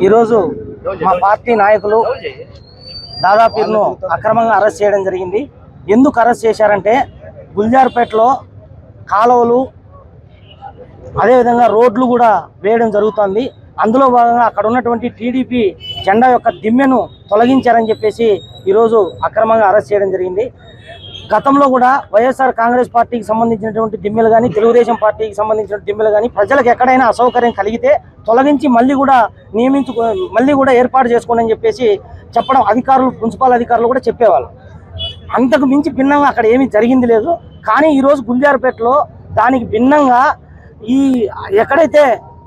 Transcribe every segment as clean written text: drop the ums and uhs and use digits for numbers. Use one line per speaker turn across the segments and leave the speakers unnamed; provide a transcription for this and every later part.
ఈరోజు మా పార్టీ నాయకులు దాదాపును అక్రమంగా అరెస్ట్ చేయడం జరిగింది. ఎందుకు అరెస్ట్ చేశారంటే గుల్జార్పేటలో కాలువలు అదేవిధంగా రోడ్లు కూడా వేయడం జరుగుతుంది. అందులో భాగంగా అక్కడ ఉన్నటువంటి టీడీపీ జెండా యొక్క దిమ్మెను తొలగించారని చెప్పేసి ఈరోజు అక్రమంగా అరెస్ట్ చేయడం జరిగింది. గతంలో కూడా వైఎస్ఆర్ కాంగ్రెస్ పార్టీకి సంబంధించినటువంటి దిమ్మెలు కానీ తెలుగుదేశం పార్టీకి సంబంధించిన దిమ్మెలు కానీ ప్రజలకు ఎక్కడైనా అసౌకర్యం కలిగితే తొలగించి మళ్ళీ కూడా ఏర్పాటు చేసుకోండి అని చెప్పేసి చెప్పడం అధికారులు మున్సిపల్ అధికారులు కూడా చెప్పేవాళ్ళు. అంతకు మించి భిన్నంగా అక్కడ ఏమీ జరిగింది లేదు. కానీ ఈరోజు గుల్జార్పేటలో దానికి భిన్నంగా ఎక్కడైతే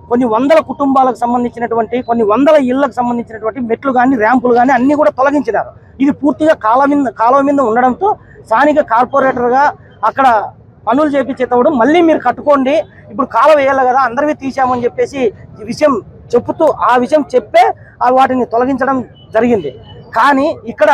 కొన్ని వందల కుటుంబాలకు సంబంధించినటువంటి కొన్ని వందల ఇళ్లకు సంబంధించినటువంటి మెట్లు కానీ ర్యాంపులు కానీ అన్నీ కూడా తొలగించినారు. ఇది పూర్తిగా కాలువ మీద ఉండడంతో స్థానిక కార్పొరేటర్గా అక్కడ పనులు చేపించేటప్పుడు మళ్ళీ మీరు కట్టుకోండి, ఇప్పుడు కాలువ వేయాలి కదా అందరివి తీసామని చెప్పేసి ఈ విషయం చెప్తూ ఆ విషయం చెప్పే వాటిని తొలగించడం జరిగింది. కానీ ఇక్కడ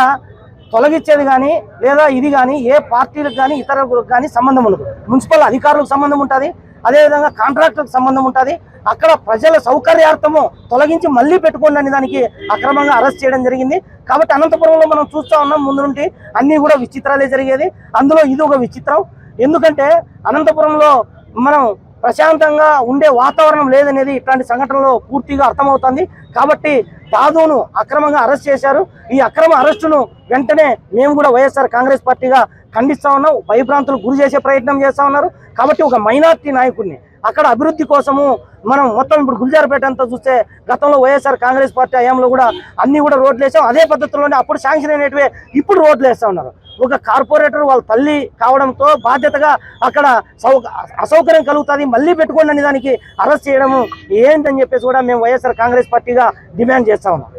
తొలగించేది కానీ లేదా ఇది కానీ ఏ పార్టీలకు కానీ ఇతరులకు కానీ సంబంధం ఉండదు. మున్సిపల్ అధికారులకు సంబంధం ఉంటుంది, అదేవిధంగా కాంట్రాక్టర్లకు సంబంధం ఉంటుంది. అక్కడ ప్రజల సౌకర్యార్థము తొలగించి మళ్ళీ పెట్టుకోండి అని దానికి అక్రమంగా అరెస్ట్ చేయడం జరిగింది. కాబట్టి అనంతపురంలో మనం చూస్తూ ఉన్నాం, ముందు నుండి అన్నీ కూడా విచిత్రాలే జరిగేది. అందులో ఇది ఒక విచిత్రం. ఎందుకంటే అనంతపురంలో మనం ప్రశాంతంగా ఉండే వాతావరణం లేదనేది ఇట్లాంటి సంఘటనలో పూర్తిగా అర్థమవుతుంది. కాబట్టి దాదును అక్రమంగా అరెస్ట్ చేశారు. ఈ అక్రమ అరెస్టును వెంటనే మేము కూడా వైఎస్ఆర్ కాంగ్రెస్ పార్టీగా ఖండిస్తా ఉన్నాం. భయభ్రాంతులు గురి చేసే ప్రయత్నం చేస్తా ఉన్నారు. కాబట్టి ఒక మైనార్టీ నాయకుడిని అక్కడ అభివృద్ధి కోసము మనం మొత్తం ఇప్పుడు గుల్జార్పేట అంతా చూస్తే గతంలో వైఎస్ఆర్ కాంగ్రెస్ పార్టీ హయాంలో కూడా అన్ని కూడా రోడ్లు వేసాం. అదే పద్ధతిలోనే అప్పుడు శాంక్షన్ అయినట్టువే ఇప్పుడు రోడ్లు వేస్తా ఉన్నారు. ఒక కార్పొరేటర్ వాళ్ళ తల్లి కావడంతో బాధ్యతగా అక్కడ అసౌకర్యం కలుగుతుంది, మళ్ళీ పెట్టుకోండి అని దానికి అరెస్ట్ చేయడము ఏంటని చెప్పేసి కూడా మేము వైఎస్ఆర్ కాంగ్రెస్ పార్టీగా డిమాండ్ చేస్తా ఉన్నాం.